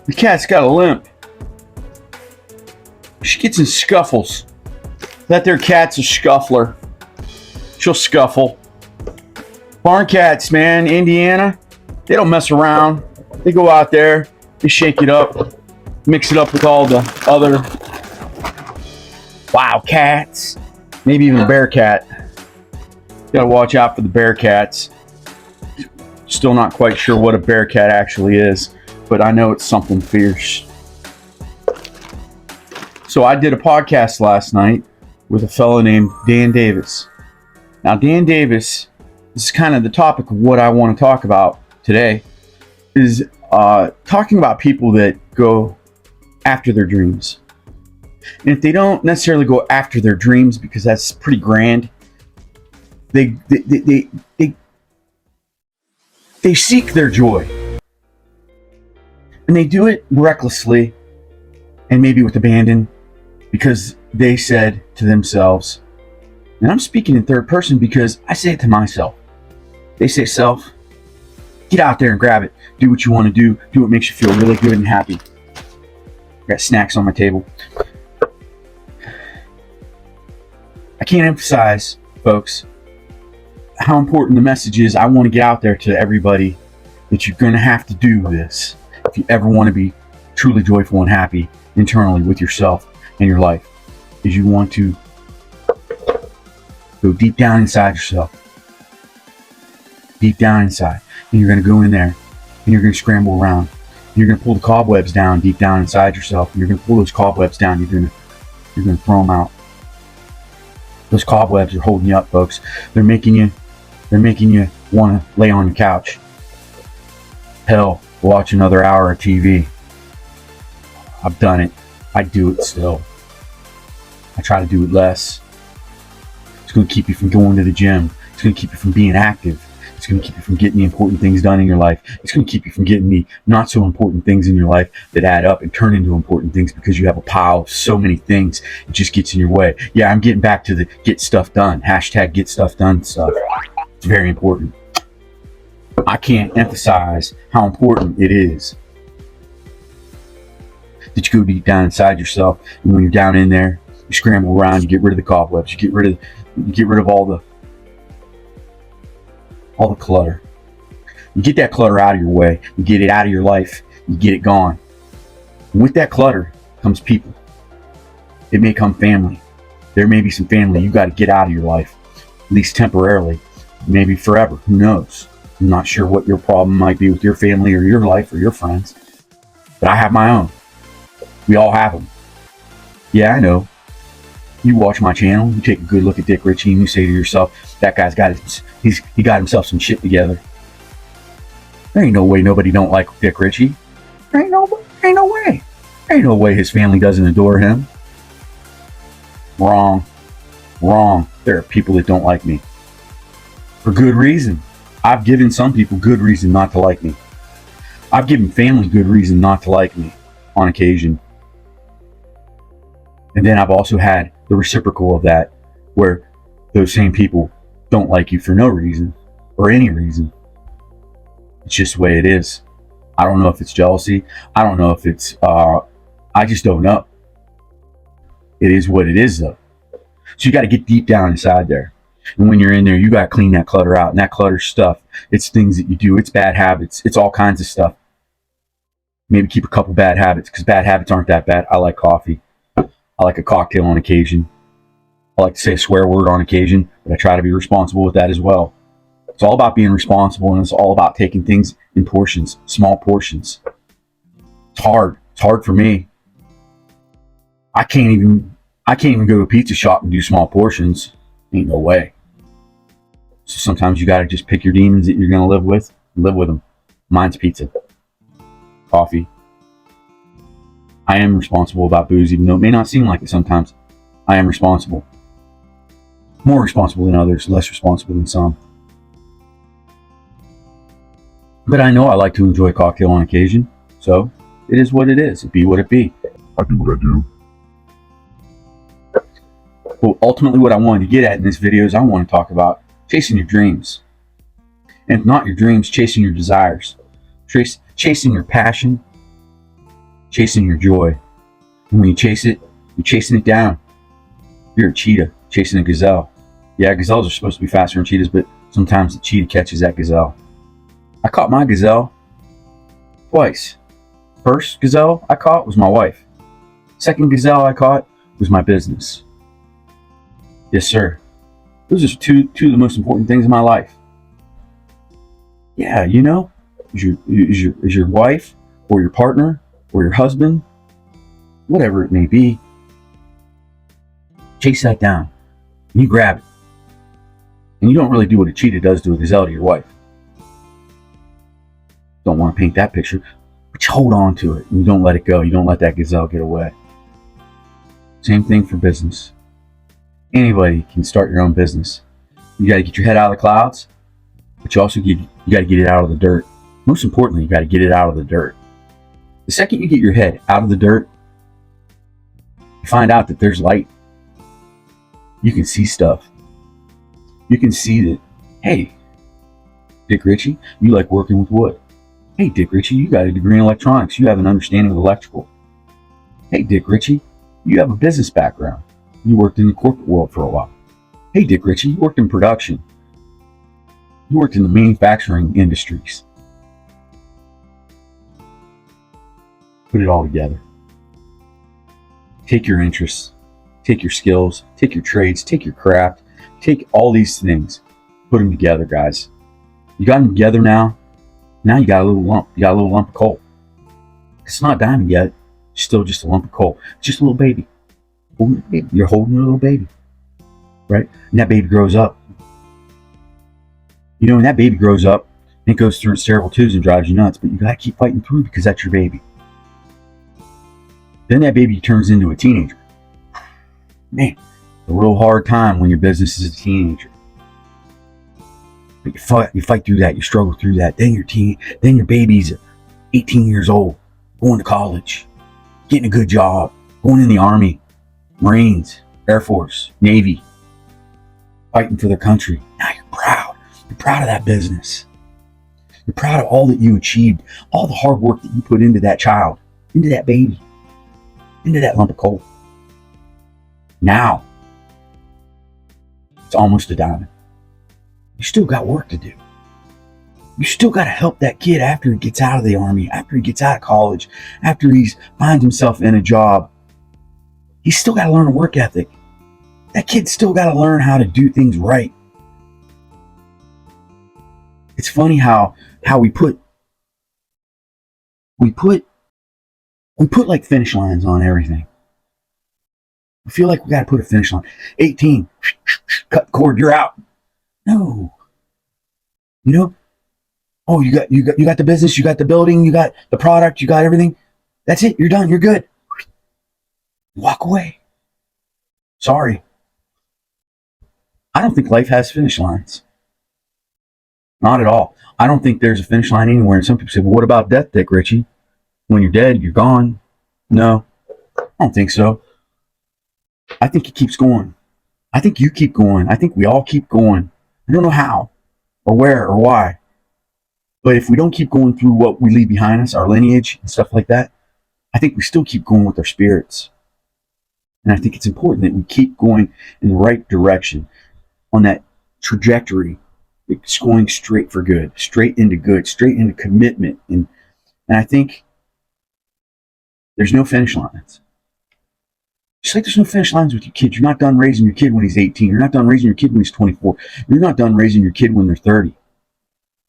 The cat's got a limp. She gets in scuffles. That there cat's a scuffler. She'll scuffle. Barn cats, man, Indiana, they don't mess around. They go out there, they shake it up, mix it up with all the other wild cats, maybe even a bear cat. Gotta watch out for the bear cats. Still not quite sure what a bear cat actually is, but I know it's something fierce. So I did a podcast last night with a fellow named Dan Davis. Now, Dan Davis, this is kind of the topic of what I want to talk about today, is talking about people that go after their dreams. And if they don't necessarily go after their dreams, because that's pretty grand, they seek their joy. And they do it recklessly and maybe with abandon, because they said to themselves, and I'm speaking in third person because I say it to myself. They say, self, get out there and grab it. Do what you want to do. Do what makes you feel really good and happy. Got snacks on my table. I can't emphasize, folks, how important the message is. I want to get out there to everybody that you're going to have to do this if you ever want to be truly joyful and happy internally with yourself and your life. Is you want to go deep down inside yourself. Deep down inside. And you're going to go in there and you're going to scramble around. And you're going to pull the cobwebs down deep down inside yourself. And you're going to pull those cobwebs down. You're going to throw them out. Those cobwebs are holding you up, folks. They're making you want to lay on your couch. Hell, watch another hour of TV. I've done it. I do it still. I try to do it less. It's going to keep you from going to the gym. It's going to keep you from being active. It's going to keep you from getting the important things done in your life. It's going to keep you from getting the not so important things in your life that add up and turn into important things, because you have a pile of so many things. It just gets in your way. Yeah, I'm getting back to the get stuff done. Hashtag get stuff done stuff. It's very important. I can't emphasize how important it is that you go deep down inside yourself. And when you're down in there, you scramble around, you get rid of the cobwebs, you get rid of all the clutter. You get that clutter out of your way, you get it out of your life, you get it gone. And with that clutter comes people. It may come family. There may be some family you got to get out of your life, at least temporarily, maybe forever, who knows. I'm not sure what your problem might be with your family or your life or your friends, but I have my own. We all have them. Yeah, I know. You watch my channel, you take a good look at Dick Ritchie, and you say to yourself, that guy's got he got himself some shit together. There ain't no way nobody don't like Dick Ritchie. Ain't no way. Ain't no way his family doesn't adore him. Wrong. There are people that don't like me. For good reason. I've given some people good reason not to like me. I've given family good reason not to like me on occasion. And then I've also had the reciprocal of that, where those same people don't like you for no reason or any reason. It's just the way it is. I don't know if it's jealousy. I don't know if it's, I just don't know. It is what it is, though. So you got to get deep down inside there. And when you're in there, you got to clean that clutter out. And that clutter stuff, it's things that you do. It's bad habits. It's all kinds of stuff. Maybe keep a couple bad habits, because bad habits aren't that bad. I like coffee. I like a cocktail on occasion. I like to say a swear word on occasion, but I try to be responsible with that as well. It's all about being responsible, and it's all about taking things in portions, small portions. It's hard. It's hard for me. I can't even go to a pizza shop and do small portions. Ain't no way. So sometimes you got to just pick your demons that you're going to live with and live with them. Mine's pizza. Coffee. I am responsible about booze, even though it may not seem like it sometimes. I am responsible. More responsible than others, less responsible than some. But I know I like to enjoy a cocktail on occasion, so it is what it is. It be what it be. I do what I do. Well, ultimately what I wanted to get at in this video is I want to talk about chasing your dreams. And if not your dreams, chasing your desires. Chasing your passion. chasing your joy. And when you chase it, you're chasing it down. You're a cheetah chasing a gazelle. Yeah, gazelles are supposed to be faster than cheetahs, but sometimes the cheetah catches that gazelle. I caught my gazelle twice. First gazelle I caught was my wife. Second gazelle I caught was my business. Yes, sir. Those are two of the most important things in my life. Yeah, you know, is your wife or your partner or your husband, whatever it may be, chase that down. And you grab it. And you don't really do what a cheetah does to a gazelle to your wife. Don't want to paint that picture, but you hold on to it and you don't let it go. You don't let that gazelle get away. Same thing for business. Anybody can start your own business. You got to get your head out of the clouds, but you also you got to get it out of the dirt. Most importantly, you got to get it out of the dirt. The second you get your head out of the dirt, you find out that there's light. You can see stuff. You can see that, hey, Dick Ritchie, you like working with wood. Hey, Dick Ritchie, you got a degree in electronics. You have an understanding of electrical. Hey, Dick Ritchie, you have a business background. You worked in the corporate world for a while. Hey, Dick Ritchie, you worked in production. You worked in the manufacturing industries. Put it all together. Take your interests, take your skills, take your trades, take your craft, take all these things, put them together, guys. You got them together now. Now you got a little lump. You got a little lump of coal. It's not diamond yet. It's still just a lump of coal. It's just a little baby. You're holding a little baby, right? And that baby grows up. You know, when that baby grows up, it goes through its terrible twos and drives you nuts, but you gotta keep fighting through because that's your baby. Then that baby turns into a teenager. Man, a real hard time when your business is a teenager. But you fight through that, you struggle through that. Then your baby's 18 years old, going to college, getting a good job, going in the Army, Marines, Air Force, Navy, fighting for their country. Now you're proud. You're proud of that business. You're proud of all that you achieved, all the hard work that you put into that child, into that baby, into that lump of coal. Now, it's almost a diamond. You still got work to do. You still got to help that kid after he gets out of the Army, after he gets out of college, after he finds himself in a job. He's still got to learn a work ethic. That kid's still got to learn how to do things right. It's funny how we put like finish lines on everything. I feel like we got to put a finish line. 18, cut the cord, you're out. No. You know, oh, you got the business, you got the building, you got the product, you got everything. That's it. You're done. You're good. Walk away. Sorry. I don't think life has finish lines. Not at all. I don't think there's a finish line anywhere. And some people say, well, what about death, Dick Ritchie? When you're dead, you're gone. No, I don't think so. I think it keeps going. I think you keep going. I think we all keep going. I don't know how or where or why. But if we don't keep going through what we leave behind us, our lineage and stuff like that, I think we still keep going with our spirits. And I think it's important that we keep going in the right direction on that trajectory. It's going straight for good, straight into commitment. And I think there's no finish lines. Just like there's no finish lines with your kid. You're not done raising your kid when he's 18. You're not done raising your kid when he's 24. You're not done raising your kid when they're 30.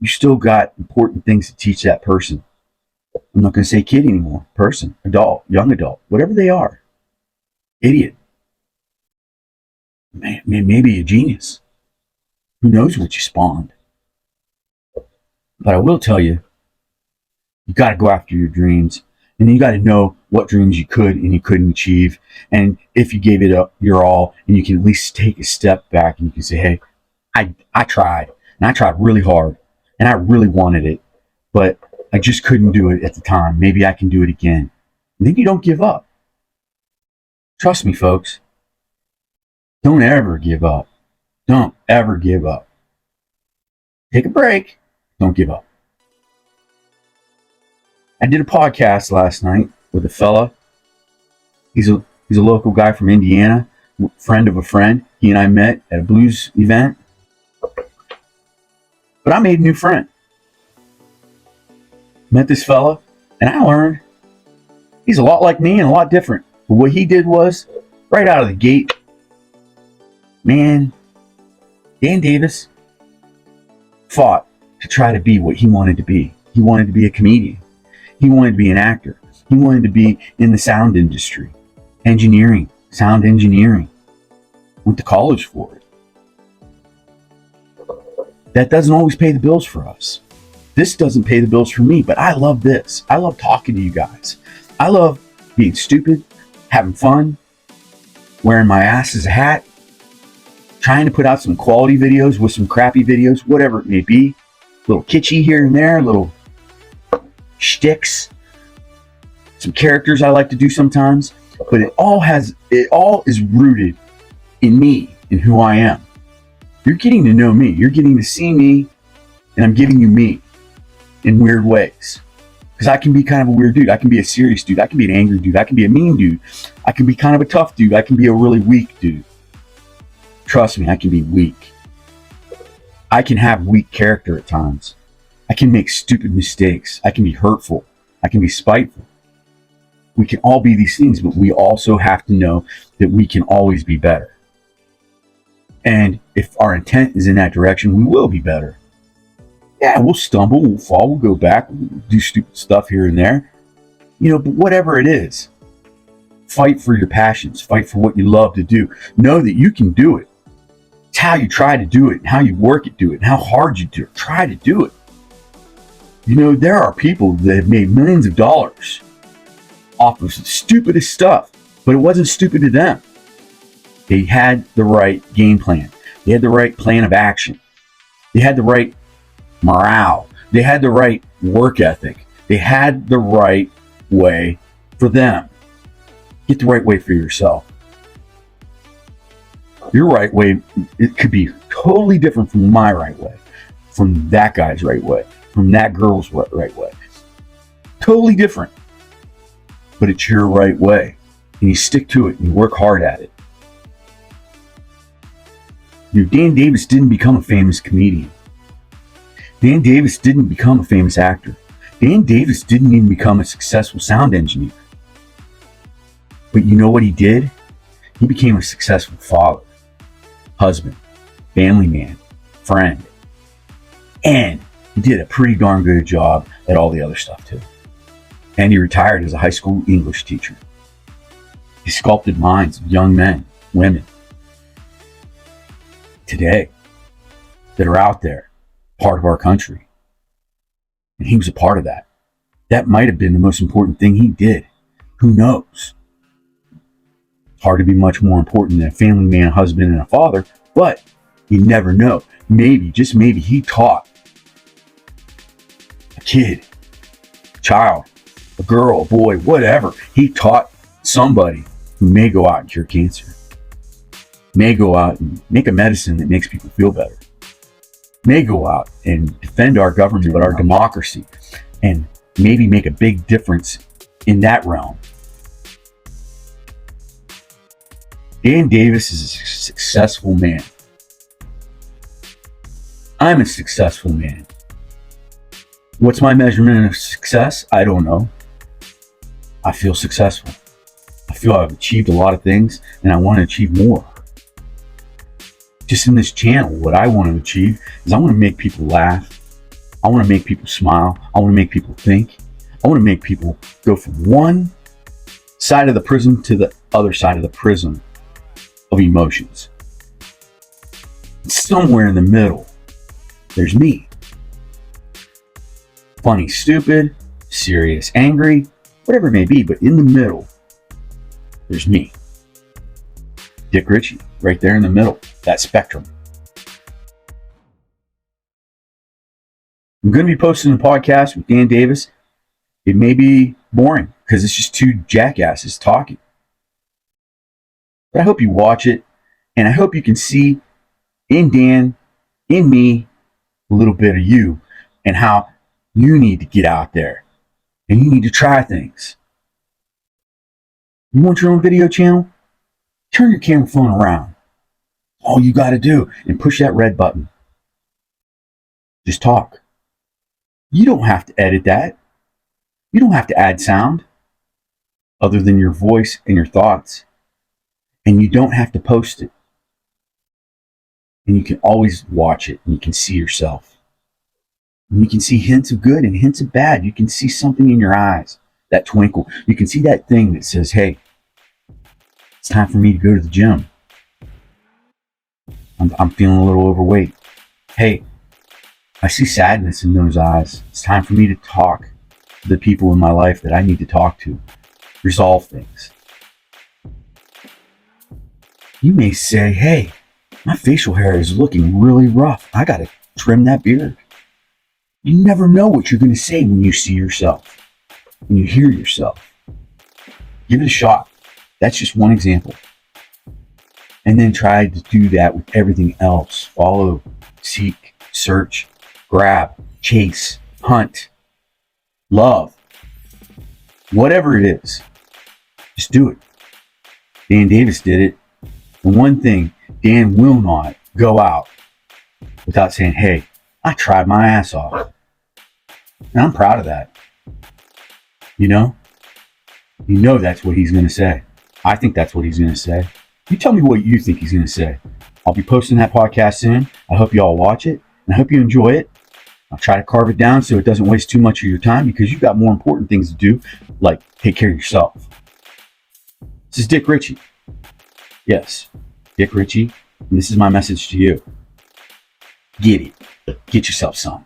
You still got important things to teach that person. I'm not going to say kid anymore. Person, adult, young adult, whatever they are. Idiot. Man, maybe a genius. Who knows what you spawned? But I will tell you, you got to go after your dreams. And you got to know what dreams you could and you couldn't achieve. And if you gave it up your all, and you can at least take a step back and you can say, hey, I tried. And I tried really hard. And I really wanted it. But I just couldn't do it at the time. Maybe I can do it again. And then you don't give up. Trust me, folks. Don't ever give up. Don't ever give up. Take a break. Don't give up. I did a podcast last night with a fella. He's a local guy from Indiana, friend of a friend. He and I met at a blues event. But I made a new friend. Met this fella, and I learned he's a lot like me and a lot different. But what he did was, right out of the gate, man, Dan Davis fought to try to be what he wanted to be. He wanted to be a comedian. He wanted to be an actor. He wanted to be in the sound industry, engineering, sound engineering. Went to college for it. That doesn't always pay the bills for us. This doesn't pay the bills for me, but I love this. I love talking to you guys. I love being stupid, having fun, wearing my ass as a hat, trying to put out some quality videos with some crappy videos, whatever it may be. A little kitschy here and there, little shticks, some characters I like to do sometimes, but it all is rooted in me and who I am. You're getting to know me. You're getting to see me, and I'm giving you me in weird ways. Because I can be kind of a weird dude. I can be a serious dude. I can be an angry dude. I can be a mean dude. I can be kind of a tough dude. I can be a really weak dude. Trust me, I can be weak. I can have weak character at times. I can make stupid mistakes. I can be hurtful. I can be spiteful. We can all be these things, but we also have to know that we can always be better. And if our intent is in that direction, we will be better. Yeah, we'll stumble, we'll fall, we'll go back, we'll do stupid stuff here and there. But whatever it is, fight for your passions, fight for what you love to do. Know that you can do it. It's how you try to do it, and how you work at do it, and how hard you do it. Try to do it. There are people that have made millions of dollars off of the stupidest stuff, but it wasn't stupid to them. They had the right game plan. They had the right plan of action. They had the right morale. They had the right work ethic. They had the right way for them. Get the right way for yourself. Your right way, it could be totally different from my right way, from that guy's right way, from that girl's right way. Totally different. But it's your right way. And you stick to it and you work hard at it. Dan Davis didn't become a famous comedian. Dan Davis didn't become a famous actor. Dan Davis didn't even become a successful sound engineer. But you know what he did? He became a successful father, husband, family man, friend. And he did a pretty darn good job at all the other stuff too. And he retired as a high school English teacher. He sculpted minds of young men, women, today that are out there, part of our country. And he was a part of that. That might have been the most important thing he did. Who knows? It's hard to be much more important than a family man, a husband, and a father, but you never know. Maybe, just maybe, he taught a kid, a child, a girl, a boy, whatever. He taught somebody who may go out and cure cancer. May go out and make a medicine that makes people feel better. May go out and defend our government, our democracy, and maybe make a big difference in that realm. Dan Davis is a successful man. I'm a successful man. What's my measurement of success? I don't know. I feel successful. I feel I've achieved a lot of things, and I want to achieve more. Just in this channel, what I want to achieve is I want to make people laugh. I want to make people smile. I want to make people think. I want to make people go from one side of the prism to the other side of the prism of emotions. Somewhere in the middle, there's me. Funny, stupid, serious, angry, whatever it may be, but in the middle, there's me. Dick Ritchie, right there in the middle, that spectrum. I'm going to be posting a podcast with Dan Davis. It may be boring because it's just two jackasses talking. But I hope you watch it, and I hope you can see in Dan, in me, a little bit of you, and how you need to get out there and you need to try things. You want your own video channel? Turn your camera phone around. All you got to do, and push that red button. Just talk. You don't have to edit that. You don't have to add sound other than your voice and your thoughts. And you don't have to post it. And you can always watch it and you can see yourself. And you can see hints of good and hints of bad. You can see something in your eyes, that twinkle. You can see that thing that says, hey, it's time for me to go to the gym. I'm feeling a little overweight. Hey, I see sadness in those eyes. It's time for me to talk to the people in my life that I need to talk to. Resolve things. You may say, hey, my facial hair is looking really rough. I got to trim that beard. You never know what you're going to say when you see yourself, when you hear yourself. Give it a shot. That's just one example. And then try to do that with everything else. Follow, seek, search, grab, chase, hunt, love. Whatever it is, just do it. Dan Davis did it. And one thing, Dan will not go out without saying, hey, I tried my ass off. And I'm proud of that. You know that's what he's going to say. I think that's what he's going to say. You tell me what you think he's going to say. I'll be posting that podcast soon. I hope you all watch it, and I hope you enjoy it. I'll try to carve it down so it doesn't waste too much of your time, because you've got more important things to do, like take care of yourself. This is Dick Ritchie. Yes, Dick Ritchie, and this is my message to you. Get it. Get yourself some.